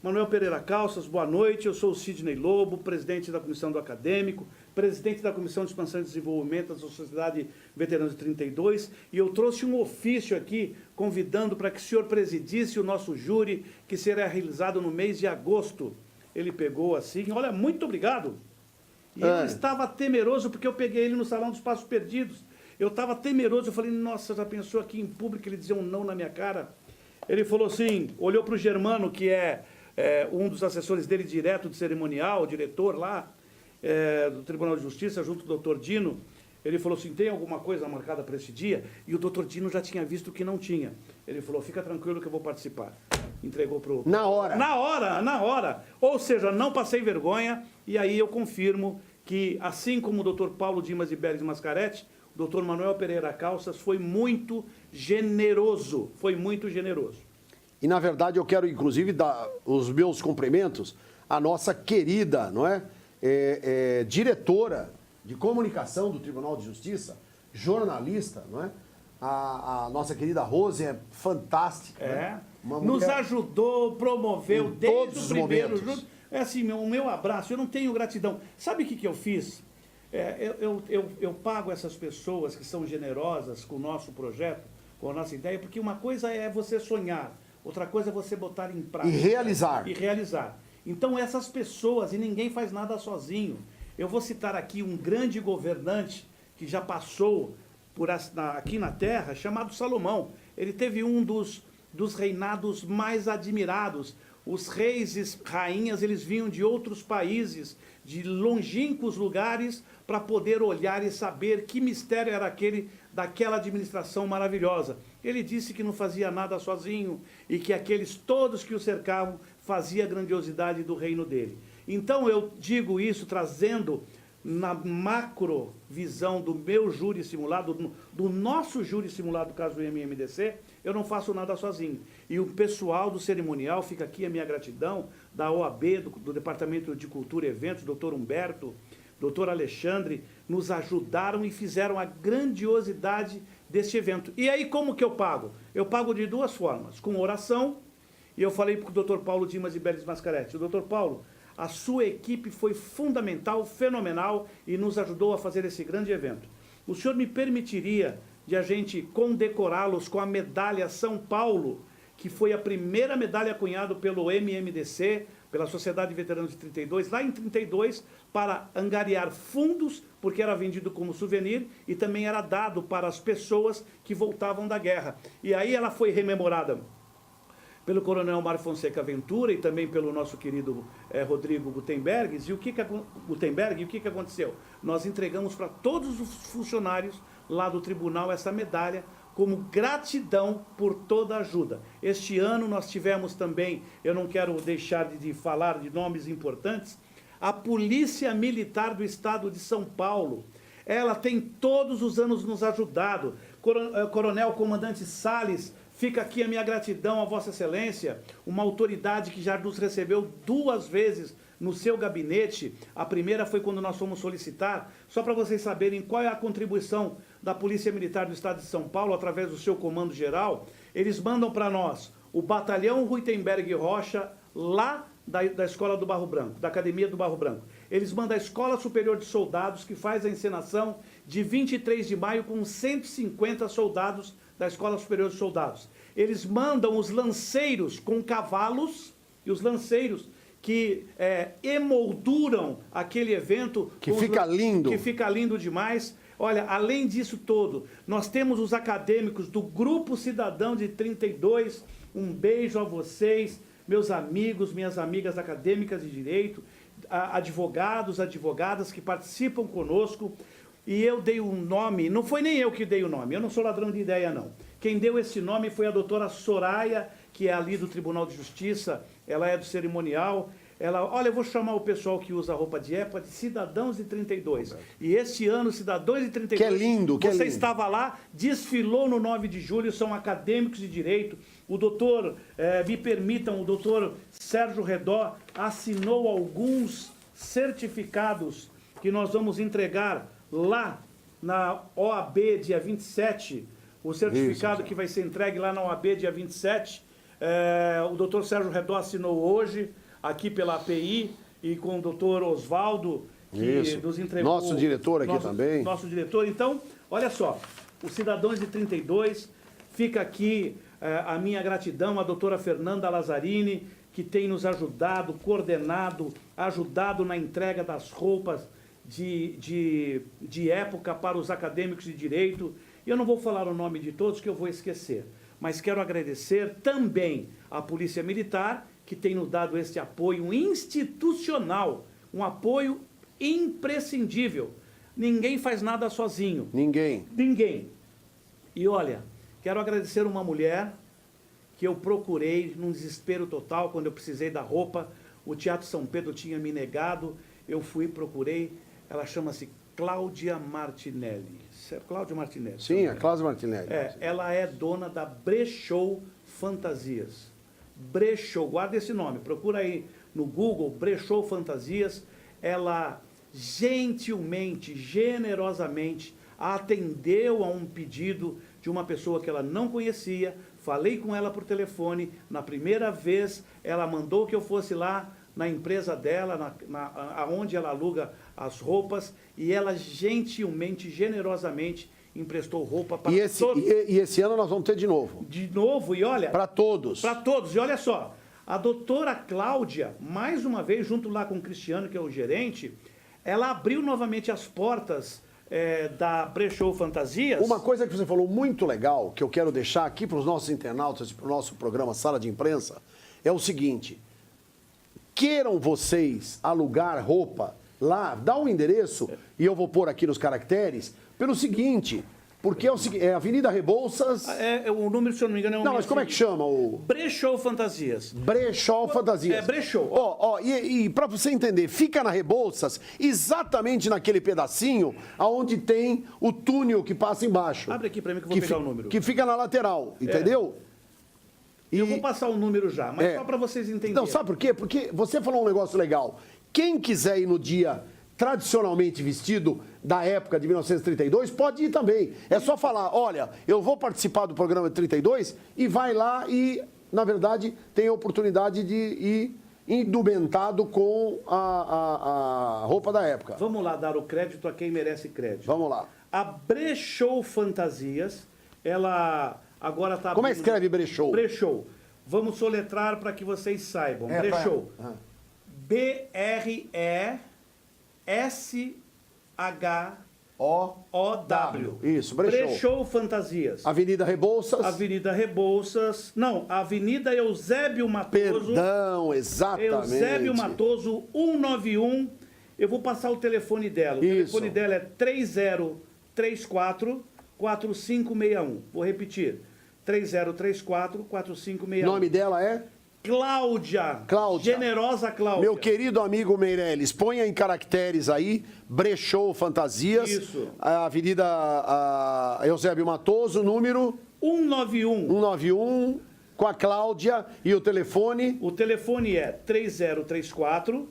Manuel Pereira Calças, boa noite, eu sou o Sidney Lobo, presidente da Comissão do Acadêmico, presidente da Comissão de Expansão e Desenvolvimento da Sociedade Veteranos de 32, e eu trouxe um ofício aqui, convidando para que o senhor presidisse o nosso júri, que será realizado no mês de agosto. Ele pegou assim, olha, muito obrigado. E ele estava temeroso, porque eu peguei ele no Salão dos Passos Perdidos. Eu estava temeroso, eu falei, nossa, já pensou aqui em público ele dizer um não na minha cara? Ele falou assim, olhou para o Germano, que é um dos assessores dele direto de cerimonial, diretor lá do Tribunal de Justiça, junto com o doutor Dino. Ele falou assim, tem alguma coisa marcada para esse dia? E o doutor Dino já tinha visto que não tinha. Ele falou, fica tranquilo que eu vou participar. Entregou para o... Na hora. Na hora. Ou seja, não passei vergonha, e aí eu confirmo que, assim como o doutor Paulo Dimas e Beres Mascaretti, o doutor Manuel Pereira Calças foi muito generoso. Foi muito generoso. E, na verdade, eu quero, inclusive, dar os meus cumprimentos à nossa querida, não é? Diretora de comunicação do Tribunal de Justiça, jornalista, não é? A nossa querida Rose é fantástica. Né? Nos ajudou, promoveu em desde todos o os primeiro momentos. junto. É assim, o meu abraço, eu não tenho gratidão. Sabe o que eu fiz? Eu pago essas pessoas que são generosas com o nosso projeto, com a nossa ideia, porque uma coisa é você sonhar, outra coisa é você botar em prática. E realizar. Então essas pessoas, e ninguém faz nada sozinho. Eu vou citar aqui um grande governante que já passou aqui na Terra, chamado Salomão. Ele teve um dos reinados mais admirados. Os reis e rainhas, eles vinham de outros países, de longínquos lugares, para poder olhar e saber que mistério era aquele daquela administração maravilhosa. Ele disse que não fazia nada sozinho e que aqueles todos que o cercavam fazia a grandiosidade do reino dele. Então eu digo isso trazendo na macro visão do meu júri simulado, do nosso júri simulado, do caso do MMDC, eu não faço nada sozinho. E o pessoal do cerimonial, fica aqui a minha gratidão, da OAB, do Departamento de Cultura e Eventos, doutor Humberto, doutor Alexandre, nos ajudaram e fizeram a grandiosidade deste evento. E aí como que eu pago? Eu pago de duas formas, com oração, e eu falei para o doutor Paulo Dimas e Beres Mascaretti, doutor Paulo, a sua equipe foi fundamental, fenomenal, e nos ajudou a fazer esse grande evento. O senhor me permitiria de a gente condecorá-los com a medalha São Paulo, que foi a primeira medalha cunhada pelo MMDC, pela Sociedade Veteranos de 32, lá em 32, para angariar fundos, porque era vendido como souvenir e também era dado para as pessoas que voltavam da guerra. E aí ela foi rememorada pelo coronel Mário Fonseca Ventura e também pelo nosso querido Rodrigo Gutenberg. E o que aconteceu? Nós entregamos para todos os funcionários lá do tribunal essa medalha como gratidão por toda a ajuda. Este ano nós tivemos também, eu não quero deixar de falar de nomes importantes, a Polícia Militar do Estado de São Paulo. Ela tem todos os anos nos ajudado. Coronel Comandante Salles, fica aqui a minha gratidão a Vossa Excelência, uma autoridade que já nos recebeu 2 vezes no seu gabinete. A primeira foi quando nós fomos solicitar, só para vocês saberem qual é a contribuição da Polícia Militar do Estado de São Paulo, através do seu comando geral. Eles mandam para nós o Batalhão Ruitenberg Rocha, lá da Escola do Barro Branco, da Academia do Barro Branco. Eles mandam a Escola Superior de Soldados, que faz a encenação de 23 de maio com 150 soldados da Escola Superior de Soldados. Eles mandam os lanceiros com cavalos, e os lanceiros que emolduram aquele evento. Que fica lindo. Que fica lindo demais. Olha, além disso todo, nós temos os acadêmicos do Grupo Cidadão de 32. Um beijo a vocês, meus amigos, minhas amigas acadêmicas de direito, advogados, advogadas que participam conosco. E eu dei um nome, não foi nem eu que dei o nome, eu não sou ladrão de ideia não. Quem deu esse nome foi a doutora Soraya, que é ali do Tribunal de Justiça, ela é do cerimonial. olha, eu vou chamar o pessoal que usa roupa de época de Cidadãos de 32. E este ano, Cidadãos de 32... Que é lindo, que é Você lindo. estava lá, desfilou no 9 de julho, são acadêmicos de direito. O doutor, me permitam, o doutor Sérgio Redó assinou alguns certificados que nós vamos entregar lá na OAB dia 27, o certificado que vai ser entregue lá na OAB dia 27, o doutor Sérgio Redó assinou hoje, aqui pela API, e com o doutor Oswaldo, que nos entregou... Nosso diretor aqui também. Nosso diretor. Então, olha só, os Cidadãos de 32, fica aqui a minha gratidão à doutora Fernanda Lazzarini, que tem nos ajudado, coordenado, ajudado na entrega das roupas de época para os acadêmicos de direito. Eu não vou falar o nome de todos, que eu vou esquecer, mas quero agradecer também à Polícia Militar, que tem nos dado este apoio institucional, um apoio imprescindível. Ninguém faz nada sozinho. Ninguém. Ninguém. E olha, quero agradecer uma mulher que eu procurei num desespero total quando eu precisei da roupa. O Teatro São Pedro tinha me negado, eu fui, procurei. Ela chama-se Cláudia Martinelli. Cláudia Martinelli. Sim, a Cláudia Martinelli. Ela é dona da Brechou Fantasias. Brechou, guarda esse nome, procura aí no Google, Brechou Fantasias. Ela gentilmente, generosamente atendeu a um pedido de uma pessoa que ela não conhecia. Falei com ela por telefone, na primeira vez ela mandou que eu fosse lá na empresa dela, aonde ela aluga as roupas, e ela gentilmente, generosamente emprestou roupa para todos. E esse ano nós vamos ter de novo. De novo, e olha... Para todos. Para todos. E olha só, a doutora Cláudia, mais uma vez, junto lá com o Cristiano, que é o gerente, ela abriu novamente as portas da Brechou Fantasias. Uma coisa que você falou muito legal, que eu quero deixar aqui para os nossos internautas e para o nosso programa Sala de Imprensa, é o seguinte: queiram vocês alugar roupa lá, dá um endereço, e eu vou pôr aqui nos caracteres, pelo seguinte, porque é o seguinte, é Avenida Rebouças... o número, se eu não me engano, é um... Não, mas como é que chama o... Brechou Fantasias. Brechó Fantasias. Brechou. E para você entender, fica na Rebouças, exatamente naquele pedacinho onde tem o túnel que passa embaixo. Abre aqui para mim que eu vou pegar o número. Que fica na lateral, entendeu? Eu vou passar o número já, mas só para vocês entenderem. Não, sabe por quê? Porque você falou um negócio legal. Quem quiser ir no dia tradicionalmente vestido da época de 1932, pode ir também. É só falar, olha, eu vou participar do programa de 32 e vai lá e, na verdade, tem a oportunidade de ir indumentado com a roupa da época. Vamos lá dar o crédito a quem merece crédito. Vamos lá. A Brechou Fantasias, ela agora está... Como é que escreve Brechou? Brechou. Vamos soletrar para que vocês saibam. Brechou. B-R-E-S-H-O-W. Isso, Brechou. Brechou Fantasias. Avenida Rebouças. Avenida Rebouças. Não, Avenida Eusébio Matoso. Perdão, exatamente. Eusébio Matoso, 191. Eu vou passar o telefone dela. O telefone dela é 3034-4561. Vou repetir. 3034-4561. O nome dela é? Cláudia. Generosa Cláudia. Meu querido amigo Meirelles, ponha em caracteres aí, Brechou Fantasias. Isso. A Avenida Eusébio Matoso, número? 191. 191, com a Cláudia. E o telefone? O telefone é 3034-4561.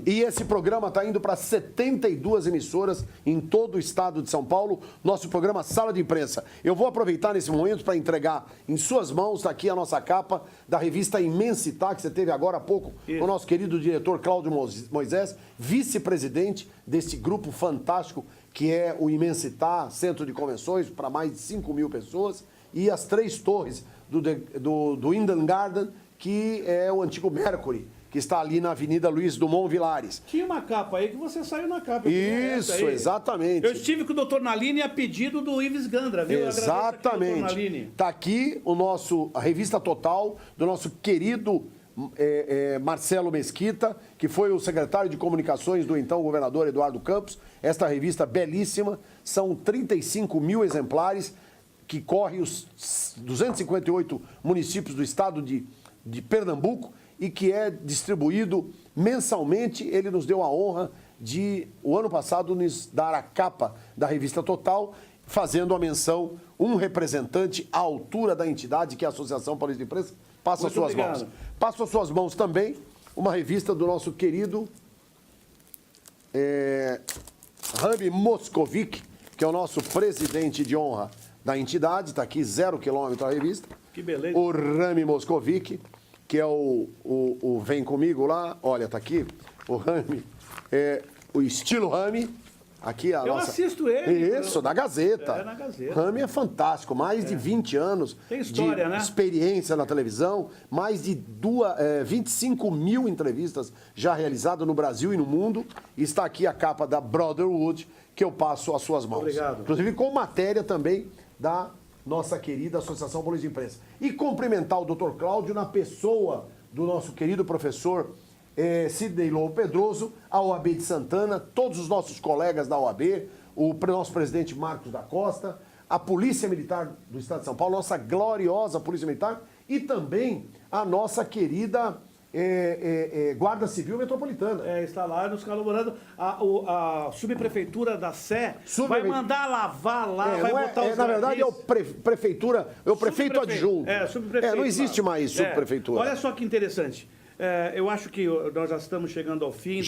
E esse programa está indo para 72 emissoras em todo o estado de São Paulo. Nosso programa Sala de Imprensa. Eu vou aproveitar nesse momento para entregar em suas mãos, está aqui a nossa capa da revista Imensitar, que você teve agora há pouco, com o nosso querido diretor Cláudio Moisés, vice-presidente desse grupo fantástico que é o Imensitar, centro de convenções para mais de 5 mil pessoas, e as 3 torres do Eden Garden, que é o antigo Mercury, que está ali na Avenida Luiz Dumont Vilares. Tinha uma capa aí que você saiu na capa. Isso, exatamente. Eu estive com o doutor Nalini a pedido do Ives Gandra, viu? Exatamente. Está aqui a revista Total do nosso querido Marcelo Mesquita, que foi o secretário de comunicações do então governador Eduardo Campos. Esta revista belíssima, são 35 mil exemplares, que corre os 258 municípios do estado de Pernambuco. e que é distribuído mensalmente. Ele nos deu a honra de, o ano passado, nos dar a capa da revista Total, fazendo a menção, um representante à altura da entidade, que é a Associação Paulista de Imprensa. Passa as suas mãos. Passo às suas mãos também uma revista do nosso querido Rami Moscovic, que é o nosso presidente de honra da entidade. Está aqui, 0 quilômetro a revista. Que beleza. O Rami Moscovic, que é o Vem Comigo lá. Olha, está aqui. O Rami, o estilo Rami. Aqui a Eu nossa... assisto ele. Isso, da Gazeta. É, na Gazeta. Rami é fantástico, mais de 20 anos Tem história, de né? experiência na televisão, mais de 25 mil entrevistas já realizadas no Brasil e no mundo. E está aqui a capa da Brotherhood, que eu passo às suas mãos. Obrigado. Inclusive com matéria também da nossa querida Associação Paulista de Imprensa. E cumprimentar o Dr. Cláudio na pessoa do nosso querido professor Sidney Lobo Pedroso, a OAB de Santana, todos os nossos colegas da OAB, o nosso presidente Marcos da Costa, a Polícia Militar do Estado de São Paulo, nossa gloriosa Polícia Militar, e também a nossa querida Guarda Civil Metropolitana. Está lá nos colaborando. A subprefeitura da Sé vai mandar lavar lá, vai botar os na verdade, é o gradis. prefeito adjunto. Subprefeito. Não existe mais subprefeitura. Olha só que interessante. Eu acho que nós já estamos chegando ao fim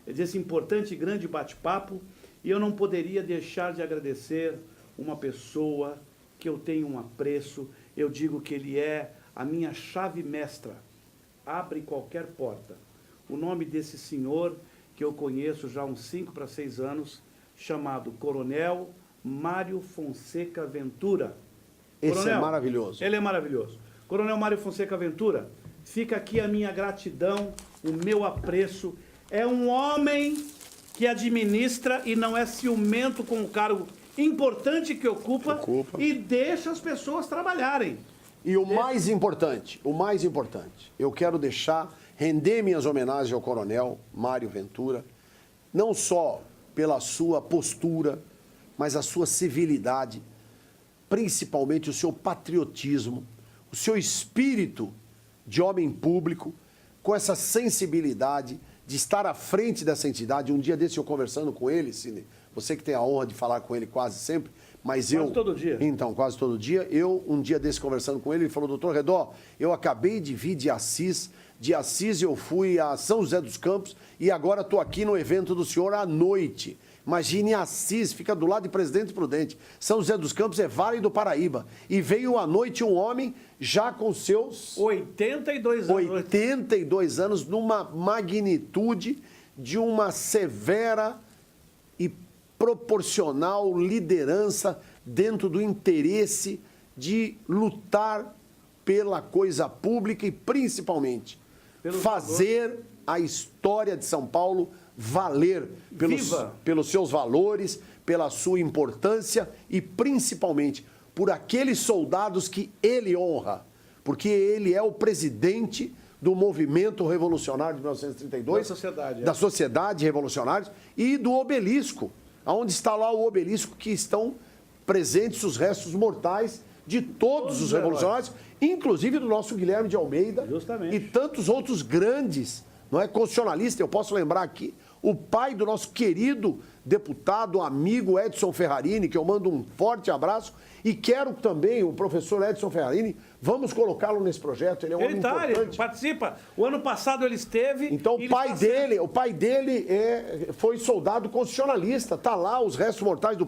desse importante e grande bate-papo, e eu não poderia deixar de agradecer uma pessoa que eu tenho um apreço. Eu digo que ele é a minha chave mestra, abre qualquer porta. O nome desse senhor, que eu conheço já há uns 5 para 6 anos, chamado Coronel Mário Fonseca Ventura. Esse Coronel, é maravilhoso. Ele é maravilhoso. Coronel Mário Fonseca Ventura, fica aqui a minha gratidão, o meu apreço. É um homem que administra e não é ciumento com o cargo importante que ocupa. E deixa as pessoas trabalharem. E o mais importante, eu quero render minhas homenagens ao Coronel Mário Ventura, não só pela sua postura, mas a sua civilidade, principalmente o seu patriotismo, o seu espírito de homem público, com essa sensibilidade de estar à frente dessa entidade. Um dia desse eu conversando com ele, Cine, você que tem a honra de falar com ele quase sempre, mas quase todo dia. Então, quase todo dia. Um dia desse conversando com ele, ele falou: doutor Redó, eu acabei de vir de Assis eu fui a São José dos Campos e agora estou aqui no evento do senhor à noite. Imagine, Assis, fica do lado de Presidente Prudente. São José dos Campos é Vale do Paraíba. E veio à noite um homem já com seus 82 anos. 82 anos, numa magnitude de uma severa e proporcional liderança dentro do interesse de lutar pela coisa pública e, principalmente, fazer a história de São Paulo valer pelos seus valores, pela sua importância e, principalmente, por aqueles soldados que ele honra, porque ele é o presidente do movimento revolucionário de 1932, da Sociedade Revolucionária e do Obelisco, onde está lá o Obelisco, que estão presentes os restos mortais de todos os revolucionários, inclusive do nosso Guilherme de Almeida. Justamente. E tantos outros grandes, não é, constitucionalistas. Eu posso lembrar aqui o pai do nosso querido deputado, amigo Edson Ferrarini, que eu mando um forte abraço, e quero também o professor Edson Ferrarini, vamos colocá-lo nesse projeto, ele é um homem importante. Ele participa. O ano passado ele esteve... Então o pai dele foi soldado constitucionalista, está lá, os restos mortais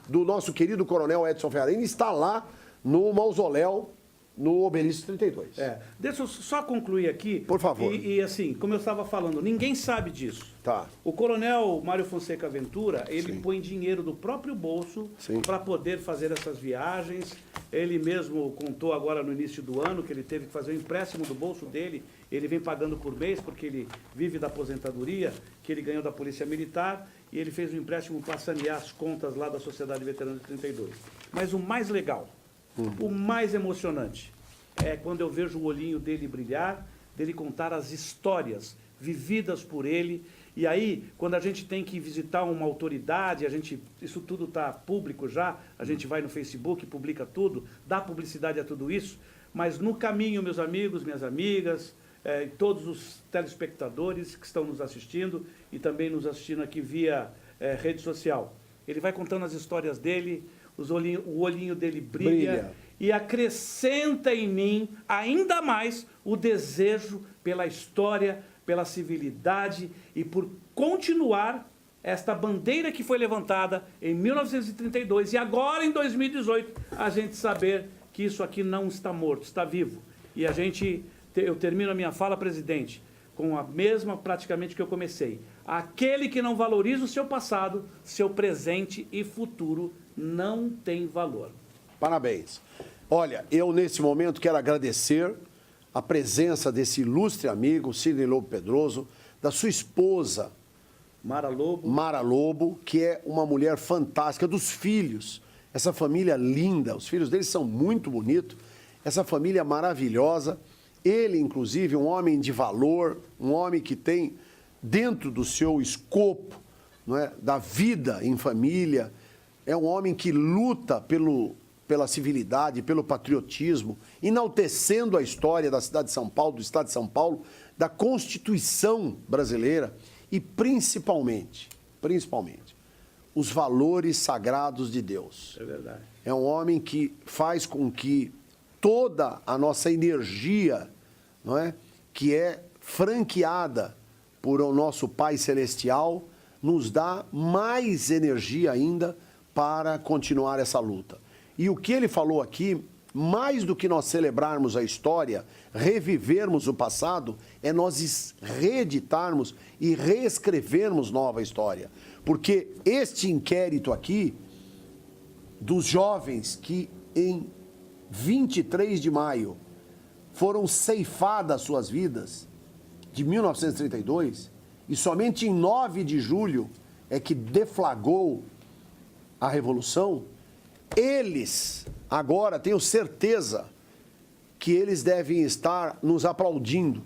do nosso querido coronel Edson Ferrarini, está lá no mausoléu, no Obelisco 32. Deixa eu só concluir aqui. Por favor. E assim, como eu estava falando, ninguém sabe disso. Tá. O coronel Mário Fonseca Ventura, ele põe dinheiro do próprio bolso para poder fazer essas viagens. Ele mesmo contou agora no início do ano que ele teve que fazer um empréstimo do bolso dele. Ele vem pagando por mês porque ele vive da aposentadoria que ele ganhou da Polícia Militar, e ele fez um empréstimo para sanear as contas lá da Sociedade Veterana de 32. Mas o mais legal, o mais emocionante é quando eu vejo o olhinho dele brilhar, dele contar as histórias vividas por ele. E aí, quando a gente tem que visitar uma autoridade, isso tudo está público já, a gente vai no Facebook, publica tudo, dá publicidade a tudo isso, mas no caminho, meus amigos, minhas amigas, e todos os telespectadores que estão nos assistindo e também nos assistindo aqui via rede social. Ele vai contando as histórias dele, o olhinho dele brilha e acrescenta em mim ainda mais o desejo pela história, pela civilidade e por continuar esta bandeira que foi levantada em 1932 e agora em 2018 a gente saber que isso aqui não está morto, está vivo. E eu termino a minha fala, presidente, com a mesma praticamente que eu comecei. Aquele que não valoriza o seu passado, seu presente e futuro não tem valor. Parabéns. Olha, eu nesse momento quero agradecer a presença desse ilustre amigo, Sidney Lobo Pedroso, da sua esposa, Mara Lobo, que é uma mulher fantástica, dos filhos, essa família linda, os filhos deles são muito bonitos, essa família maravilhosa, ele, inclusive, um homem de valor, um homem que tem, dentro do seu escopo, não é, da vida em família, é um homem que luta pela civilidade, pelo patriotismo, enaltecendo a história da cidade de São Paulo, do estado de São Paulo, da Constituição brasileira e principalmente, os valores sagrados de Deus. É verdade. É um homem que faz com que toda a nossa energia, não é, que é franqueada por o nosso Pai Celestial, nos dá mais energia ainda para continuar essa luta. E o que ele falou aqui, mais do que nós celebrarmos a história, revivermos o passado, é nós reeditarmos e reescrevermos nova história. Porque este inquérito aqui, dos jovens que em 23 de maio foram ceifadas suas vidas, de 1932, e somente em 9 de julho é que deflagrou a Revolução, eles, agora, tenho certeza que eles devem estar nos aplaudindo,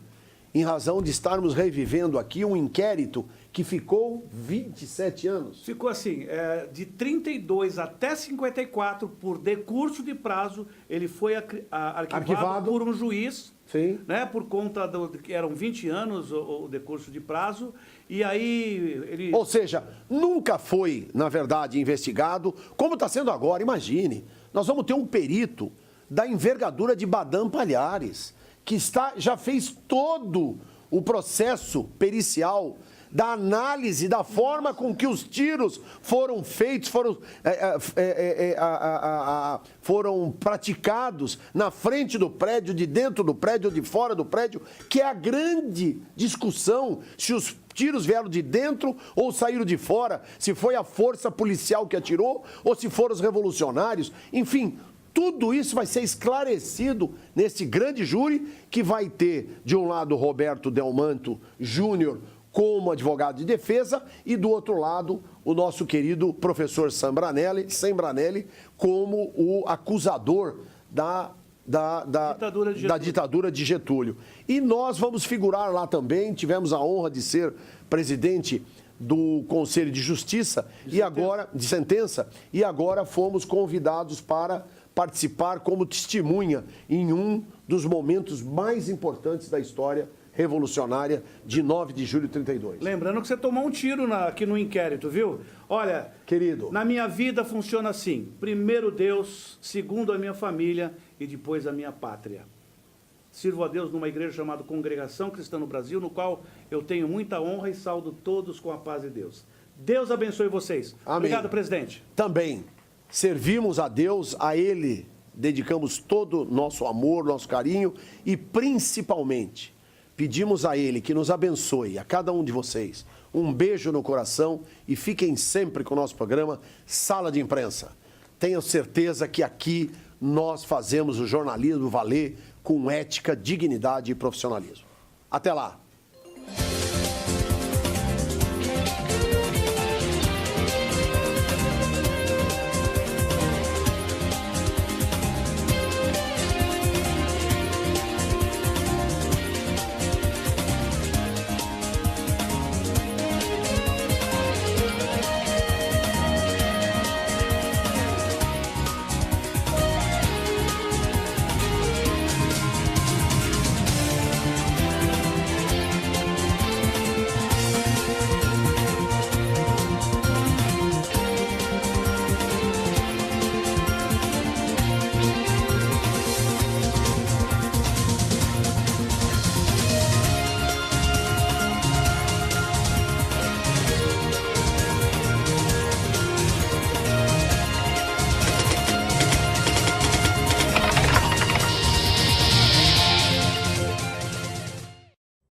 em razão de estarmos revivendo aqui um inquérito que ficou 27 anos. Ficou assim, de 32 até 54, por decurso de prazo, ele foi arquivado por um juiz, sim, né, por conta que eram 20 anos o decurso de prazo, e aí ele... Ou seja, nunca foi, na verdade, investigado, como está sendo agora. Imagine, nós vamos ter um perito da envergadura de Badam Palhares, que já fez todo o processo pericial da análise, da forma com que os tiros foram feitos, foram praticados na frente do prédio, de dentro do prédio, de fora do prédio, que é a grande discussão, se os tiros vieram de dentro ou saíram de fora, se foi a força policial que atirou ou se foram os revolucionários, enfim... Tudo isso vai ser esclarecido nesse grande júri que vai ter, de um lado, Roberto Delmanto Júnior como advogado de defesa e, do outro lado, o nosso querido professor Sembranelli como o acusador da ditadura de Getúlio. E nós vamos figurar lá também, tivemos a honra de ser presidente do Conselho de Justiça de sentença, e agora fomos convidados para participar como testemunha em um dos momentos mais importantes da história revolucionária de 9 de julho de 32. Lembrando que você tomou um tiro aqui no inquérito, viu? Olha, querido, na minha vida funciona assim: primeiro Deus, segundo a minha família e depois a minha pátria. Sirvo a Deus numa igreja chamada Congregação Cristã no Brasil, no qual eu tenho muita honra e saúdo todos com a paz de Deus. Deus abençoe vocês. Amém. Obrigado, presidente. Também servimos a Deus, a Ele dedicamos todo o nosso amor, nosso carinho e, principalmente, pedimos a Ele que nos abençoe, a cada um de vocês. Um beijo no coração e fiquem sempre com o nosso programa Sala de Imprensa. Tenham certeza que aqui nós fazemos o jornalismo valer com ética, dignidade e profissionalismo. Até lá!